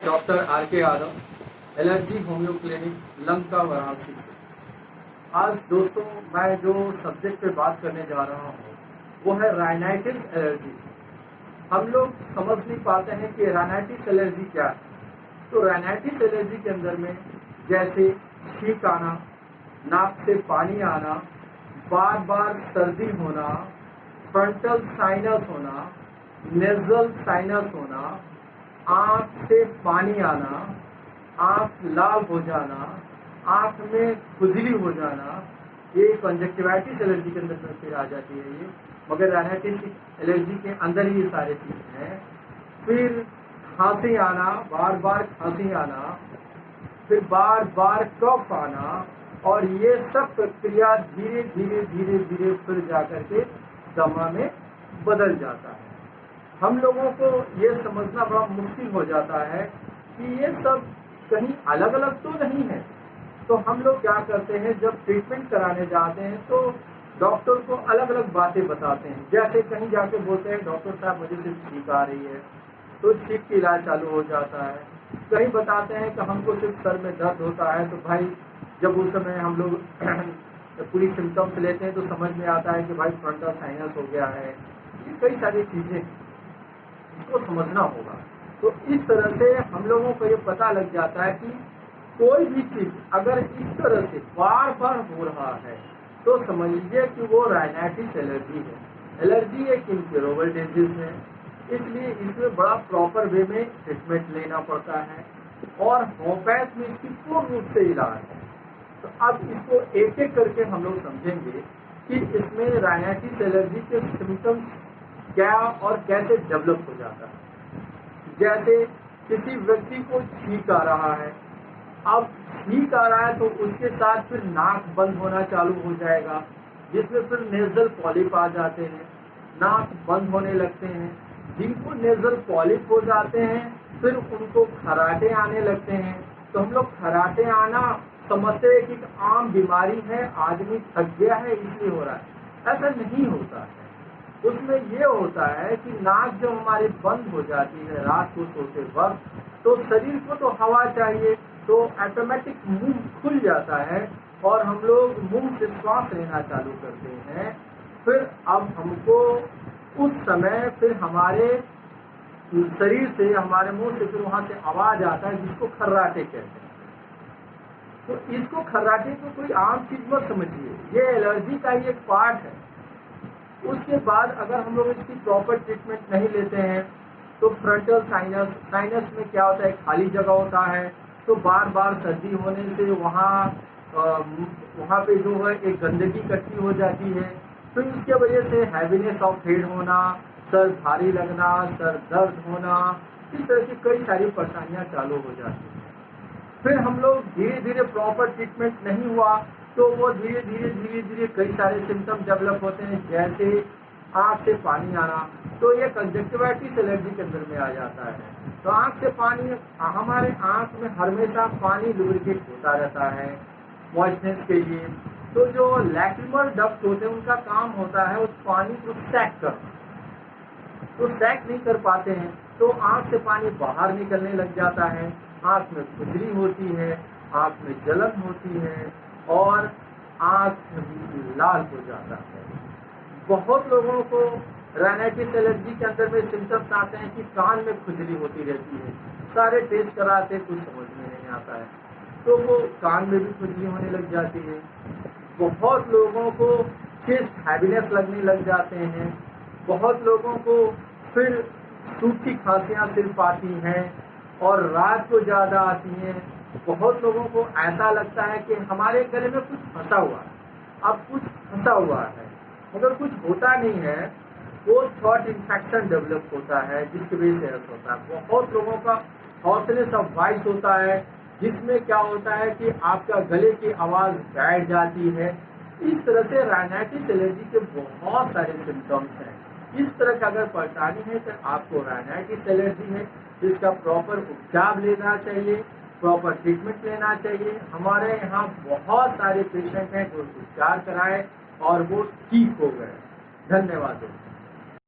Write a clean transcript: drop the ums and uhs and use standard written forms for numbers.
Doctor R के Yadav, allergy homeo clinic Lanka Varanasi से। आज दोस्तों मैं जो सब्जेक्ट पे बात करने जा रहा हूँ वो है राइनाइटिस एलर्जी। हम लोग समझ नहीं पाते हैं कि राइनाइटिस एलर्जी क्या है। तो राइनाइटिस एलर्जी के अंदर में जैसे छींक आना, नाक से पानी आना, बार बार सर्दी होना, फ्रंटल साइनस होना, नेजल साइनस होना, आँख से पानी आना, आँख लाल हो जाना, आँख में खुजली हो जाना, ये कंजक्टिवाइटिस एलर्जी के अंदर में फिर आ जाती है ये, मगर राइनाइटिस एलर्जी के अंदर ही ये सारी चीज़ें हैं। फिर खांसी आना, बार बार खांसी आना, फिर बार बार कफ आना, और ये सब प्रक्रिया धीरे धीरे धीरे धीरे फिर जाकर के दमा में बदल जाता है। हम लोगों को ये समझना बड़ा मुश्किल हो जाता है कि ये सब कहीं अलग अलग तो नहीं है। तो हम लोग क्या करते हैं, जब ट्रीटमेंट कराने जाते हैं तो डॉक्टर को अलग अलग बातें बताते हैं। जैसे कहीं जाके बोलते हैं डॉक्टर साहब मुझे सिर्फ छींक आ रही है, तो छींक का इलाज चालू हो जाता है। कहीं बताते हैं कि हमको सिर्फ सर में दर्द होता है, तो भाई जब उस समय हम लोग पूरी सिम्टम्स लेते हैं तो समझ में आता है कि भाई फ्रंटल साइनस हो गया है। ये कई सारी चीज़ें हैं, इसको समझना होगा। तो इस तरह से हम लोगों को ये पता लग जाता है कि कोई भी चीज़ अगर इस तरह से बार बार हो रहा है तो समझ लीजिए कि वो राइनाइटिस एलर्जी है। एलर्जी एक इनक्योरेबल डिजीज है, इसलिए इसमें बड़ा प्रॉपर वे में ट्रीटमेंट लेना पड़ता है और होम्योपैथ में इसकी पूर्ण रूप से इलाज है। तो अब इसको एक एक करके हम लोग समझेंगे कि इसमें राइनाइटिस एलर्जी के सिम्टम्स क्या और कैसे डेवलप हो जाता है। जैसे किसी व्यक्ति को छींक आ रहा है, अब छींक आ रहा है तो उसके साथ फिर नाक बंद होना चालू हो जाएगा, जिसमें फिर नेजल पॉलिप आ जाते हैं, नाक बंद होने लगते हैं। जिनको नेजल पॉलिप हो जाते हैं फिर उनको खराटे आने लगते हैं। तो हम लोग खराटे आना समझते हैं कि आम बीमारी है, आदमी थक गया है इसलिए हो रहा है। ऐसा नहीं होता है। उसमें ये होता है कि नाक जब हमारी बंद हो जाती है रात को सोते वक्त, तो शरीर को तो हवा चाहिए, तो ऑटोमेटिक मुंह खुल जाता है और हम लोग मुंह से श्वास लेना चालू करते हैं। फिर अब हमको उस समय फिर हमारे शरीर से, हमारे मुंह से फिर वहां से आवाज आता है जिसको खर्राटे कहते हैं। तो इसको खर्राटे को कोई आम चीज मत समझिए, ये एलर्जी का ही एक पार्ट है। उसके बाद अगर हम लोग इसकी प्रॉपर ट्रीटमेंट नहीं लेते हैं तो फ्रंटल साइनस, साइनस में क्या होता है, खाली जगह होता है, तो बार बार सर्दी होने से वहाँ पे जो है एक गंदगी इकट्ठी हो जाती है। तो उसके वजह से हैवीनेस ऑफ हेड होना, सर भारी लगना, सर दर्द होना, इस तरह की कई सारी परेशानियां चालू हो जाती हैं। फिर हम लोग धीरे धीरे प्रॉपर ट्रीटमेंट नहीं हुआ तो वो धीरे धीरे धीरे धीरे कई सारे सिम्टम डेवलप होते हैं। जैसे आँख से पानी आना, तो ये कंजक्टिवाइटिस एलर्जी के अंदर में आ जाता है। तो आँख से पानी, हमारे आँख में हमेशा पानी लुब्रिकेट होता रहता है मॉइस्चनेस के लिए। तो जो लैक्रिमल डक्ट होते हैं उनका काम होता है उस पानी को सैक करना, तो सैक नहीं कर पाते हैं तो आँख से पानी बाहर निकलने लग जाता है, आँख में खुजली होती है, आँख में जलन होती है और आँख लाल हो जाता है। बहुत लोगों को राइनाइटिस एलर्जी के अंदर में सिम्टम्स आते हैं कि कान में खुजली होती रहती है, सारे टेस्ट कराते कुछ समझ में नहीं आता है, तो वो कान में भी खुजली होने लग जाती है। बहुत लोगों को चेस्ट हैवीनेस लगने लग जाते हैं। बहुत लोगों को फिर सूखी खांसियाँ सिर्फ आती हैं और रात को ज़्यादा आती हैं। बहुत लोगों को ऐसा लगता है कि हमारे गले में कुछ फंसा हुआ है, अब कुछ फंसा हुआ है, मगर कुछ होता नहीं है, वो थ्रोट इन्फेक्शन डेवलप होता है जिसकी वजह से ऐसा होता है। बहुत लोगों का हॉर्सनेस ऑफ वॉइस होता है, जिसमें क्या होता है कि आपका गले की आवाज़ बैठ जाती है। इस तरह से राइनाइटिस एलर्जी के बहुत सारे सिम्टम्स हैं। इस तरह का अगर परेशानी है तो आपको राइनाइटिस एलर्जी है, इसका प्रॉपर उपचार लेना चाहिए, प्रॉपर ट्रीटमेंट लेना चाहिए। हमारे यहाँ बहुत सारे पेशेंट हैं जो उपचार कराए और वो ठीक हो गए। धन्यवाद दोस्तों।